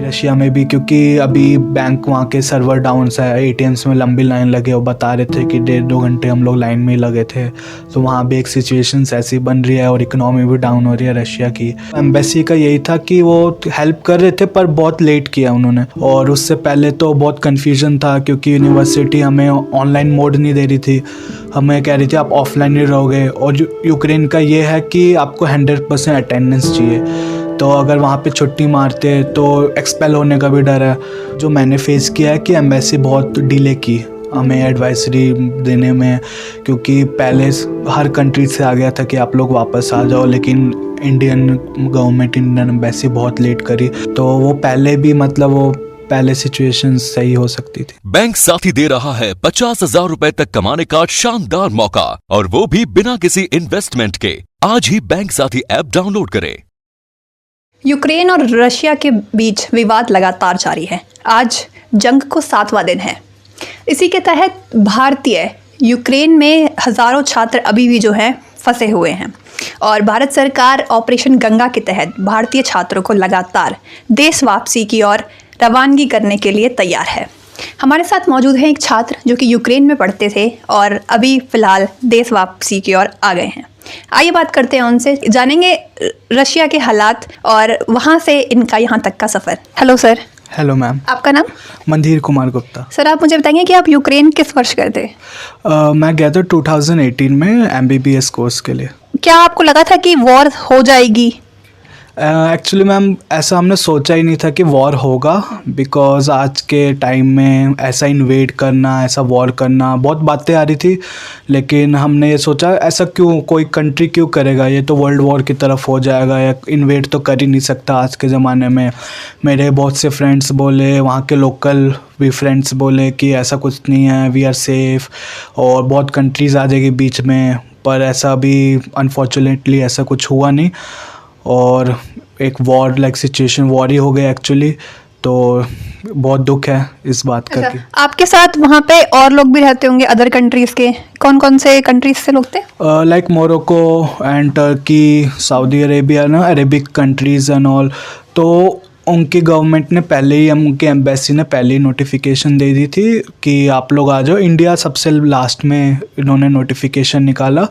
Russia में भी, क्योंकि अभी बैंक वहाँ के सर्वर डाउन है, एटीएम्स में लंबी लाइन लगे, वो बता रहे थे कि 1.5-2 घंटे हम लोग लाइन में ही लगे थे। तो वहाँ भी एक सिचुएशन ऐसी बन रही है और इकोनॉमी भी डाउन हो रही है रशिया की। एम्बेसी का यही था कि वो हेल्प कर रहे थे पर बहुत लेट किया उन्होंने, और उससे पहले तो बहुत कन्फ्यूजन था क्योंकि यूनिवर्सिटी हमें ऑनलाइन मोड नहीं दे रही थी, हमें कह रही थी आप ऑफलाइन ही रहोगे। और यूक्रेन का ये है कि आपको 100% अटेंडेंस चाहिए, तो अगर वहाँ पे छुट्टी मारते तो एक्सपेल होने का भी डर है। जो मैंने फेस किया है कि एम्बेसी बहुत डिले की हमें एडवाइजरी देने में, क्योंकि पहले हर कंट्री से आ गया था कि आप लोग वापस आ जाओ, लेकिन इंडियन गवर्नमेंट, इंडियन एम्बेसी बहुत लेट करी। तो वो पहले भी मतलब वो पहले सिचुएशन सही हो सकती थी। बैंक साथी दे रहा है 50,000 रुपए तक कमाने का शानदार मौका, और वो भी बिना किसी इन्वेस्टमेंट के। आज ही बैंक साथी ऐप डाउनलोड करें। यूक्रेन और रशिया के बीच विवाद लगातार जारी है। आज जंग को 7वां दिन है। इसी के तहत भारतीय यूक्रेन में हज़ारों छात्र अभी भी जो हैं फंसे हुए हैं, और भारत सरकार ऑपरेशन गंगा के तहत भारतीय छात्रों को लगातार देश वापसी की ओर रवानगी करने के लिए तैयार है। हमारे साथ मौजूद हैं एक छात्र जो कि यूक्रेन में पढ़ते थे और अभी फ़िलहाल देश वापसी की ओर आ गए हैं। आइए बात करते हैं उनसे, जानेंगे रशिया के हालात और वहाँ से इनका यहाँ तक का सफ़र। Hello sir. Hello ma'am. आपका नाम? मंधीर कुमार गुप्ता। सर, आप मुझे बताएंगे कि आप यूक्रेन किस वर्ष गए थे? मैं गया था 2018 में MBBS कोर्स के लिए। क्या आपको लगा था कि वॉर हो जाएगी? एक्चुअली मैम ऐसा हमने सोचा ही नहीं था कि वॉर होगा, बिकॉज़ आज के टाइम में ऐसा इन्वेड करना, ऐसा वॉर करना, बहुत बातें आ रही थी, लेकिन हमने ये सोचा ऐसा क्यों, कोई कंट्री क्यों करेगा, ये तो वर्ल्ड वॉर की तरफ हो जाएगा, या इन्वेड तो कर ही नहीं सकता आज के ज़माने में। मेरे बहुत से फ्रेंड्स बोले, वहाँ के लोकल भी फ्रेंड्स बोले कि ऐसा कुछ नहीं है, वी आर सेफ़, और बहुत कंट्रीज़ आ जाएगी बीच में, पर ऐसा भी अनफॉर्चुनेटली ऐसा कुछ हुआ नहीं, और एक वॉर लाइक सिचुएशन वॉर ही हो गया एक्चुअली। तो बहुत दुख है इस बात का। कि आपके साथ वहाँ पे और लोग भी रहते होंगे अदर कंट्रीज़ के, कौन कौन से कंट्रीज से लोग थे? Like Morocco and Turkey, Saudi Arabia ना, अरेबिक कंट्रीज़ एंड ऑल। तो उनकी गवर्नमेंट ने पहले ही, उनके एम्बेसी ने पहले ही नोटिफिकेशन दे दी थी कि आप लोग आ जाओ। इंडिया सबसे लास्ट में इन्होंने नोटिफिकेशन निकाला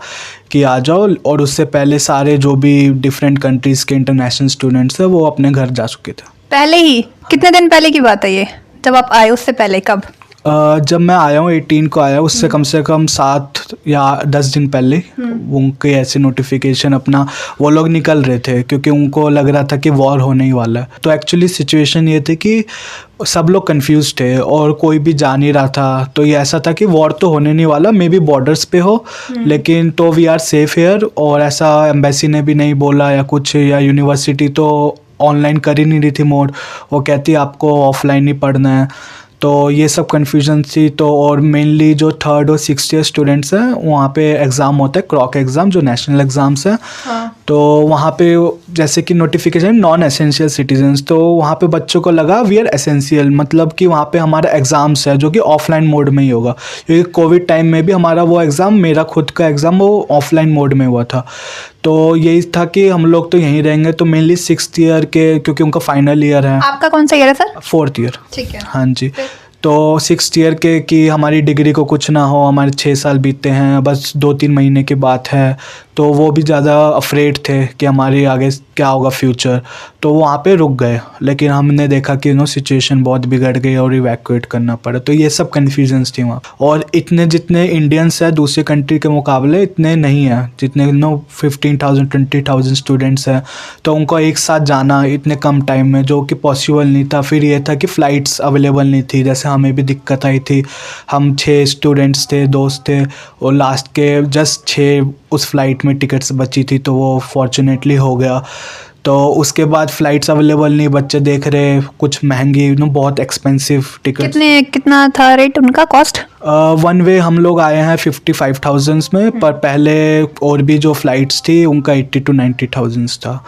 कि आ जाओ, और उससे पहले सारे जो भी डिफरेंट कंट्रीज़ के इंटरनेशनल स्टूडेंट्स हैं वो अपने घर जा चुके थे। पहले ही? कितने दिन पहले की बात है ये, जब आप आए उससे पहले? कब? जब मैं आया हूँ 18 को आया, उससे कम से कम 7 या 10 दिन पहले उनके ऐसे नोटिफिकेशन अपना वो लोग निकल रहे थे, क्योंकि उनको लग रहा था कि वॉर होने ही वाला है। तो एक्चुअली सिचुएशन ये थी कि सब लोग कंफ्यूज थे और कोई भी जा नहीं रहा था। तो ये ऐसा था कि वॉर तो होने नहीं वाला, मे बी बॉर्डर्स पे हो, लेकिन तो वी आर सेफ हेयर। और ऐसा एम्बेसी ने भी नहीं बोला या कुछ, या यूनिवर्सिटी तो ऑनलाइन कर ही नहीं रही थी मोड, वो कहती आपको ऑफलाइन ही पढ़ना है। तो ये सब कन्फ्यूजन थी। तो और मेनली जो 3rd और 6th ईयर स्टूडेंट्स हैं वहाँ पे एग्ज़ाम होता है, क्रॉक एग्ज़ाम, जो नेशनल एग्ज़ाम्स हैं। तो वहाँ पे जैसे कि नोटिफिकेशन नॉन एसेंशियल सिटीजन्स, तो वहाँ पे बच्चों को लगा वी आर एसेंशियल, मतलब कि वहाँ पे हमारा एग्ज़ाम्स है जो कि ऑफलाइन मोड में ही होगा, क्योंकि कोविड टाइम में भी हमारा वो एग्ज़ाम, मेरा खुद का एग्ज़ाम वो ऑफलाइन मोड में हुआ था। तो यही था कि हम लोग तो यहीं रहेंगे। तो मेनली 6th ईयर के, क्योंकि उनका फाइनल ईयर है। आपका कौन सा ईयर है सर? 4th year. ठीक है। हाँ जी। तो 6th ईयर के कि हमारी डिग्री को कुछ ना हो, हमारे 6 साल बीतते हैं, बस 2-3 महीने की बात है। तो वो भी ज़्यादा अफ्रेड थे कि हमारे आगे क्या होगा फ्यूचर, तो वहाँ पे रुक गए। लेकिन हमने देखा कि सिचुएशन बहुत बिगड़ गई और इवैक्यूएट करना पड़ा। तो ये सब कन्फ्यूजन्स थी वहाँ, और इतने जितने इंडियंस हैं दूसरे कंट्री के मुकाबले इतने नहीं हैं, जितने 15,000-20,000 स्टूडेंट्स हैं। तो उनको एक साथ जाना इतने कम टाइम में, जो कि पॉसिबल नहीं था। फिर ये था कि फ़्लाइट्स अवेलेबल नहीं थी, जैसे हमें भी दिक्कत आई थी। हम 6 स्टूडेंट्स थे, दोस्त थे, और लास्ट के जस्ट 6 उस फ्लाइट में टिकट्स बची थी, तो वो फॉर्चुनेटली हो गया। तो उसके बाद फ़्लाइट्स अवेलेबल नहीं, बच्चे देख रहे कुछ महंगी, बहुत एक्सपेंसिव टिकट। कितना था रेट उनका, कॉस्ट? वन वे हम लोग आए हैं 55,000 में, पर पहले और भी जो फ़्लाइट्स थी उनका 80,000-90,000 था।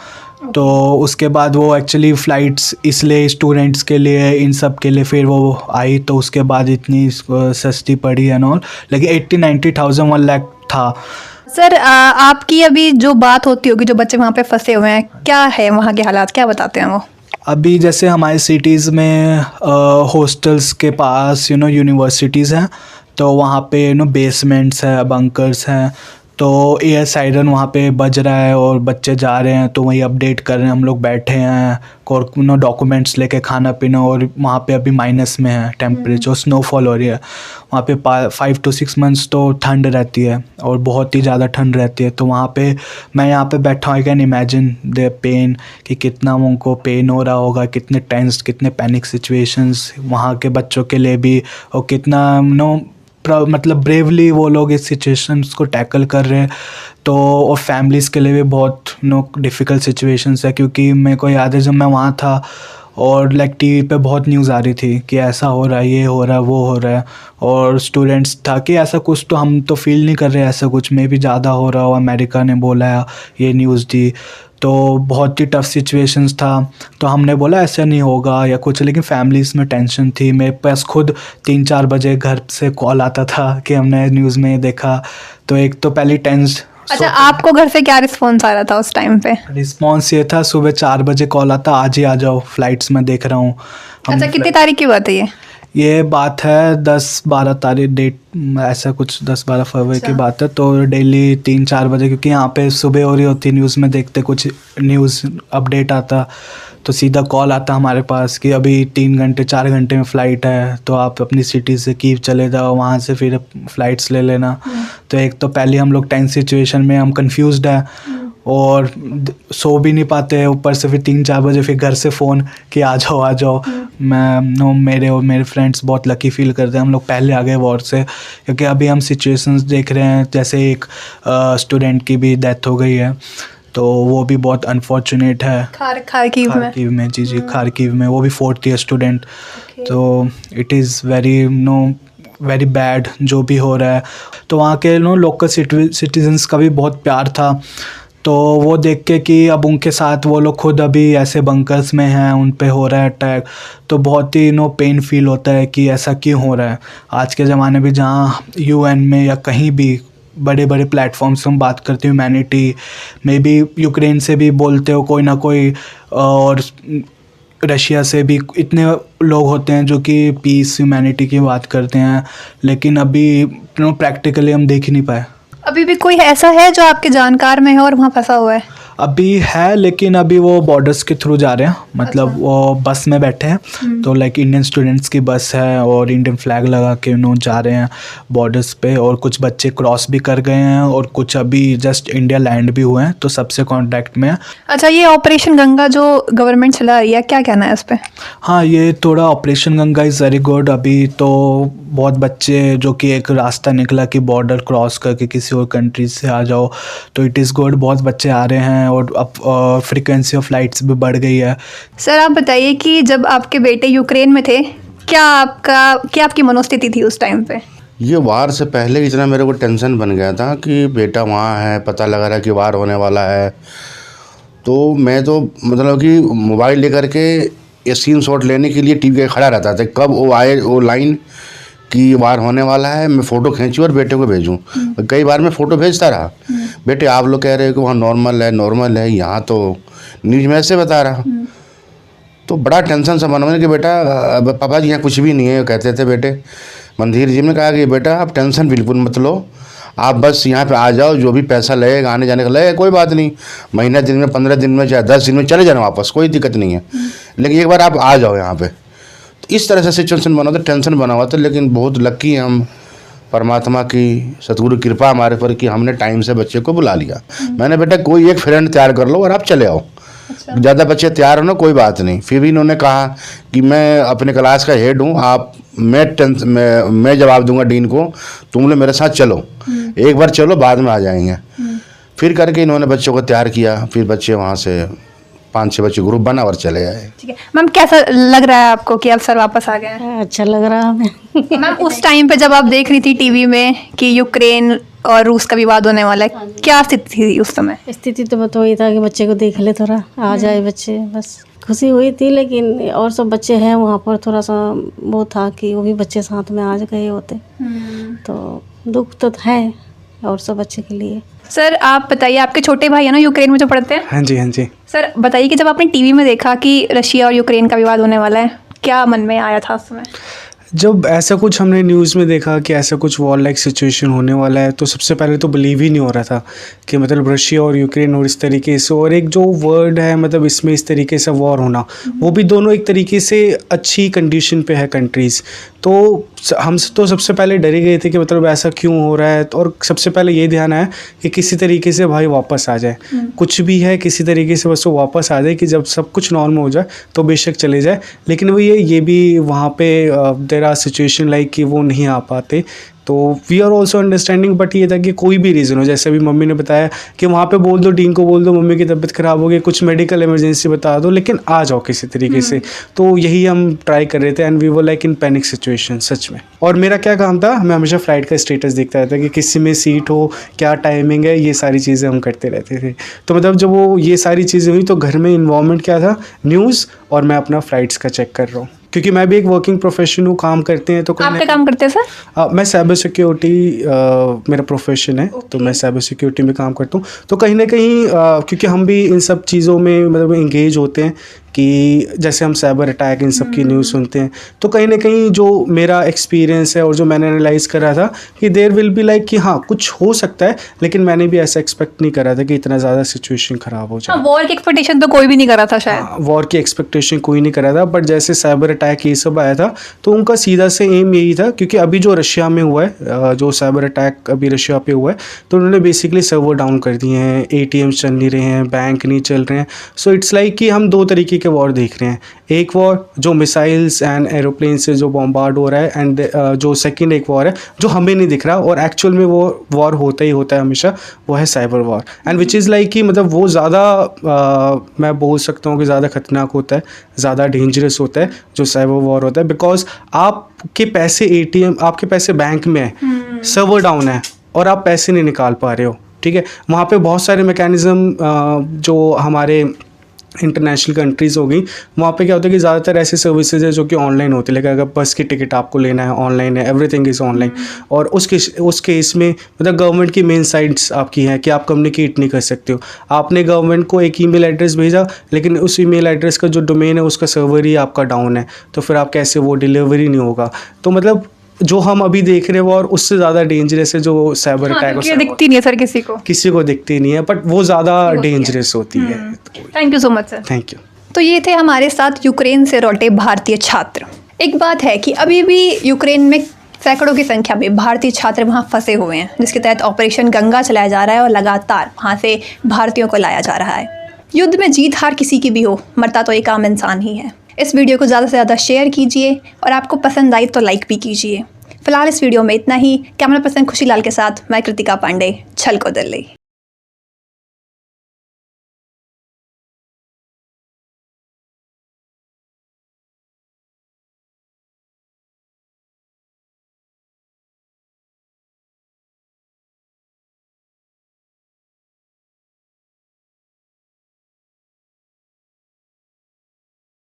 तो उसके बाद वो एक्चुअली फ़्लाइट्स इसलिए स्टूडेंट्स के लिए, इन सब के लिए फिर वो आई, तो उसके बाद इतनी सस्ती पड़ी है नॉल, लेकिन 80,000-90,000 1 लाख था। सर, आपकी अभी जो बात होती होगी, जो बच्चे वहाँ पे फंसे हुए हैं, क्या है वहाँ के हालात, क्या बताते हैं वो? अभी जैसे हमारी सिटीज़ में हॉस्टल्स के पास यूनिवर्सिटीज़ हैं, तो वहाँ पे बेसमेंट्स है, बंकर्स हैं, तो एयर साइरन वहाँ पे बज रहा है और बच्चे जा रहे हैं तो वही अपडेट कर रहे हैं। हम लोग बैठे हैं और डॉक्यूमेंट्स लेके खाना पीना, और वहाँ पे अभी माइनस में है टेम्परेचर, स्नोफॉल हो रही है वहाँ पे। 5 to 6 मंथ्स तो ठंड रहती है और बहुत ही ज़्यादा ठंड रहती है। तो वहाँ पे मैं यहाँ पे बैठा हूँ, I can imagine the pain, कि कितना उनको पेन हो रहा होगा, कितने टेंस, कितने पैनिक सिचुएशंस वहाँ के बच्चों के लिए भी, और कितना मतलब ब्रेवली वो लोग इस सिचुएशंस को टैकल कर रहे हैं। तो और फैमिलीज़ के लिए भी बहुत डिफ़िकल्ट सिचुएशंस है, क्योंकि मेरे को याद है जब मैं वहाँ था और लाइक टीवी पे बहुत न्यूज़ आ रही थी कि ऐसा हो रहा है, ये हो रहा है, वो हो रहा है, और स्टूडेंट्स था कि ऐसा कुछ तो हम तो फील नहीं कर रहे, ऐसा कुछ में भी ज़्यादा हो रहा हो, अमेरिका ने बोला ये न्यूज़ दी, तो बहुत ही टफ़ सिचुएशंस था। तो हमने बोला ऐसा नहीं होगा या कुछ, लेकिन फैमिलीज़ में टेंशन थी। मेरे पास खुद 3-4 बजे घर से कॉल आता था कि हमने न्यूज़ में देखा, तो एक तो पहली टेंस। अच्छा, आपको घर से क्या रिस्पॉन्स आ रहा था उस टाइम पे? रिस्पॉन्स ये था, सुबह 4 बजे कॉल आता, आज ही आ जाओ, फ्लाइट्स में देख रहा हूँ। अच्छा, कितनी तारीख की बात है ये बात है 10-12 तारीख, डेट ऐसा कुछ 10-12 फरवरी की बात है। तो डेली 3-4 बजे, क्योंकि यहाँ पे सुबह हो रही होती, न्यूज़ में देखते कुछ न्यूज़ अपडेट आता, तो सीधा कॉल आता हमारे पास कि अभी 3-4 घंटे में फ़्लाइट है, तो आप अपनी सिटी से कीव चले जाओ, वहाँ से फिर फ़्लाइट्स ले लेना। तो एक तो पहले हम लोग टेंस सिचुएशन में, हम कंफ्यूज्ड है और सो भी नहीं पाते, ऊपर से फिर 3-4 बजे फिर घर से फ़ोन कि आ जाओ। मेरे और मेरे फ्रेंड्स बहुत लकी फील करते हैं, हम लोग पहले आ गए वॉर से, क्योंकि अभी हम सिचुएशंस देख रहे हैं, जैसे एक स्टूडेंट की भी डेथ हो गई है, तो वो भी बहुत अनफॉर्चुनेट है। खारकीव में जी खारकीव में, वो भी 4th ईयर स्टूडेंट। तो इट इज़ वेरी बैड जो भी हो रहा है। तो वहाँ के लोकल सिटीजन्स का भी बहुत प्यार था, तो वो देख के कि अब उनके साथ वो लोग खुद अभी ऐसे बंकर्स में हैं, उन पे हो रहा है अटैक, तो बहुत ही पेन फील होता है कि ऐसा क्यों हो रहा है। आज के ज़माने में जहाँ UN में या कहीं भी बड़े बड़े प्लेटफॉर्म्स से हम बात करते हैं ह्यूमैनिटी में भी, यूक्रेन से भी बोलते हो कोई ना कोई, और रशिया से भी इतने लोग होते हैं जो कि पीस ह्यूमैनिटी की बात करते हैं, लेकिन अभी प्रैक्टिकली हम देख ही नहीं पाए। अभी भी कोई ऐसा है जो आपके जानकार में है और वहाँ फंसा हुआ है? अभी है, लेकिन अभी वो बॉर्डर्स के थ्रू जा रहे हैं, मतलब वो बस में बैठे हैं, तो लाइक इंडियन स्टूडेंट्स की बस है और इंडियन फ्लैग लगा के जा रहे हैं बॉर्डर्स पे, और कुछ बच्चे क्रॉस भी कर गए हैं और कुछ अभी जस्ट इंडिया लैंड भी हुए हैं, तो सबसे कांटेक्ट में है। अच्छा, ये ऑपरेशन गंगा जो गवर्नमेंट चला रही है, क्या कहना है इस पर? हाँ, ये थोड़ा operation Ganga is very good. अभी तो बहुत बच्चे, जो कि एक रास्ता निकला कि बॉर्डर क्रॉस करके किसी और कंट्री से आ जाओ, तो इट इज़ गुड, बहुत बच्चे आ रहे हैं और अब फ्रीक्वेंसी ऑफ फ्लाइट्स भी बढ़ गई है। सर, आप बताइए कि जब आपके बेटे यूक्रेन में थे, क्या आपकी मनोस्थिति थी उस टाइम पे? ये वार से पहले इतना मेरे को टेंशन बन गया था कि बेटा वहाँ है, पता लगा रहा कि वार होने वाला है, तो मैं तो मतलब कि मोबाइल लेकर के ये सीन शॉट लेने के लिए टीवी के खड़ा रहता था, कब वो आए वो लाइन कि वार होने वाला है, मैं फ़ोटो खींचूँ और बेटे को भेजूँ। कई बार मैं फ़ोटो भेजता रहा, बेटे आप लोग कह रहे हो कि वहाँ नॉर्मल है, यहाँ तो न्यूज़ में ऐसे बता रहा। तो बड़ा टेंशन सा बना कि बेटा पापा जी यहाँ कुछ भी नहीं है, कहते थे बेटे। मंदिर जी ने कहा कि बेटा आप टेंशन बिल्कुल मत लो, आप बस यहाँ पे आ जाओ, जो भी पैसा लगेगा आने जाने का लगेगा कोई बात नहीं, महीना दिन में 15 दिन में चाहे 10 दिन में चले जाना वापस, कोई दिक्कत नहीं है, लेकिन एक बार आप आ जाओ यहाँ पे। तो इस तरह से सिचुएशन बना था, टेंशन बना हुआ था, लेकिन बहुत लकी हैं हम, परमात्मा की सतगुरु कृपा हमारे पर कि हमने टाइम से बच्चे को बुला लिया। मैंने बेटा कोई एक फ्रेंड तैयार कर लो और आप चले आओ। ज़्यादा बच्चे तैयार हो ना कोई बात नहीं। फिर भी इन्होंने कहा कि मैं अपने क्लास का हेड हूँ, आप मैं जवाब दूंगा डीन को, तुम लोग मेरे साथ चलो, एक बार चलो बाद में आ जाएंगे। फिर करके इन्होंने बच्चों को तैयार किया, फिर बच्चे वहाँ से 5-6 बच्चे ग्रुप बना और चले गए। ठीक है मैम, कैसा लग रहा है आपको कि अब सर वापस आ गए हैं? अच्छा लग रहा है हमें। मैम, उस टाइम पे जब आप देख रही थी टीवी में कि यूक्रेन और रूस का विवाद होने वाला है, क्या स्थिति थी उस समय? स्थिति तो बस वही था कि बच्चे को देख ले, थोड़ा आ जाए बच्चे, बस खुशी हुई थी। लेकिन और सब बच्चे हैं वहाँ पर, थोड़ा सा वो था कि वो भी बच्चे साथ में आज गए होते, तो दुख तो है और सब बच्चे के लिए। सर, आप बताइए, आपके छोटे भाई है ना यूक्रेन में जो पढ़ते हैं? हाँ जी। सर बताइए कि जब आपने टीवी में देखा कि रशिया और यूक्रेन का विवाद होने वाला है, क्या मन में आया था उस समय? जब ऐसा कुछ हमने न्यूज़ में देखा कि ऐसा कुछ वॉर लाइक सिचुएशन होने वाला है, तो सबसे पहले तो बिलीव ही नहीं हो रहा था कि मतलब रशिया और यूक्रेन और इस तरीके से, और एक जो वर्ड है मतलब इसमें इस तरीके से वॉर होना, वो भी दोनों एक तरीके से अच्छी कंडीशन पे है कंट्रीज़। तो हम तो सबसे पहले डरे गए थे कि मतलब ऐसा क्यों हो रहा है, और सबसे पहले ये ध्यान आया कि किसी तरीके से भाई वापस आ जाए, कुछ भी है किसी तरीके से बस वो वापस आ जाए, कि जब सब कुछ नॉर्मल हो जाए तो बेशक चले जाए। लेकिन वो ये भी वहाँ पे देयर आर सिचुएशन लाइक कि वो नहीं आ पाते, तो we are also understanding. But ये था कि कोई भी रीज़न हो, जैसे अभी मम्मी ने बताया कि वहाँ पे बोल दो, डीन को बोल दो मम्मी की तबीयत ख़राब हो गई, कुछ मेडिकल इमरजेंसी बता दो, लेकिन आ जाओ किसी तरीके से। तो यही हम ट्राई कर रहे थे, and we were like in panic situation सच में। और मेरा क्या काम था, मैं हमेशा फ़्लाइट का स्टेटस देखता रहता कि किसी में सीट हो, क्या टाइमिंग है, ये सारी चीज़ें हम करते रहते थे। तो मतलब जब वो ये सारी चीज़ें हुई तो घर में इन्वॉल्वमेंट क्या था, न्यूज़, और मैं अपना फ़्लाइट्स का चेक कर रहा हूँ, क्योंकि मैं भी एक वर्किंग प्रोफेशन हूँ, काम करते हैं। तो आप क्या काम करते हैं सर? मैं साइबर सिक्योरिटी मेरा प्रोफेशन है, तो मैं साइबर सिक्योरिटी में काम करता हूँ। तो कहीं ना कहीं क्योंकि हम भी इन सब चीज़ों में मतलब इंगेज होते हैं, कि जैसे हम साइबर अटैक इन सब की न्यूज़ सुनते हैं, तो कहीं ना कहीं जो मेरा एक्सपीरियंस है और जो मैंने एनालाइज़ करा था कि देयर विल बी लाइक कि हाँ कुछ हो सकता है, लेकिन मैंने भी ऐसा एक्सपेक्ट नहीं करा था कि इतना ज़्यादा सिचुएशन ख़राब हो जाए। वॉर की एक्सपेक्टेशन तो कोई भी नहीं कर रहा था शायद। वॉर की एक्सपेक्टेशन कोई नहीं करा था, बट जैसे साइबर अटैक ये सब आया था तो उनका सीधा से एम यही था, क्योंकि अभी जो रशिया में हुआ है, जो साइबर अटैक अभी रशिया पे हुआ है, तो उन्होंने बेसिकली सर्वर डाउन कर दिए हैं, ATM चल नहीं रहे हैं, बैंक नहीं चल रहे हैं। सो इट्स लाइक कि हम दो तरीके के वॉर देख रहे हैं, एक वॉर जो मिसाइल्स एंड एरोप्लेन से जो बॉम्बार्ड हो रहा है, एंड जो सेकंड एक वॉर है जो हमें नहीं दिख रहा और एक्चुअल में वो वॉर होता ही होता है हमेशा, वो है cyber war. And which is like कि मतलब वो ज़्यादा मैं बोल सकता हूँ कि ज़्यादा खतरनाक होता है, ज़्यादा डेंजरस होता है जो साइबर वॉर होता है, बिकॉज आपके पैसे ATM, आपके पैसे बैंक में है, सर्वर डाउन है और आप पैसे नहीं निकाल पा रहे हो, ठीक है। वहाँ पे बहुत सारे मैकेनिज़्म जो हमारे इंटरनेशनल कंट्रीज़ हो गई, वहाँ पे क्या होता है कि ज़्यादातर ऐसी सर्विसेज है जो कि ऑनलाइन होती है। लेकिन अगर बस की टिकट आपको लेना है, ऑनलाइन है, एवरीथिंग इज़ ऑनलाइन। और उस केस में मतलब गवर्नमेंट की मेन साइट्स आपकी हैं कि आप कम्युनिकेट नहीं कर सकते हो। आपने गवर्नमेंट को एक ईमेल एड्रेस भेजा, लेकिन उस ईमेल एड्रेस का जो डोमेन है उसका सर्वर ही आपका डाउन है, तो फिर आप कैसे, वो डिलीवरी नहीं होगा। तो मतलब जो हम अभी देख रहे हैं वो और उससे ज़्यादा डेंजरस है जो साइबर अटैक। ये दिखती नहीं है सर किसी को दिखती नहीं है, बट वो ज़्यादा डेंजरस होती है। Thank you so much sir. Thank you. तो ये थे हमारे साथ यूक्रेन से लौटे भारतीय छात्र। एक बात है कि अभी भी यूक्रेन में सैकड़ों की संख्या में भारतीय छात्र वहाँ फंसे हुए हैं, जिसके तहत ऑपरेशन गंगा चलाया जा रहा है और लगातार वहाँ से भारतीयों को लाया जा रहा है। युद्ध में जीत हार किसी की भी हो, मरता तो एक आम इंसान ही है। इस वीडियो को ज़्यादा से ज़्यादा शेयर कीजिए और आपको पसंद आई तो लाइक भी कीजिए। फिलहाल इस वीडियो में इतना ही। कैमरा पर्सन खुशीलाल के साथ मैं कृतिका पांडे, छल को दिल्ली।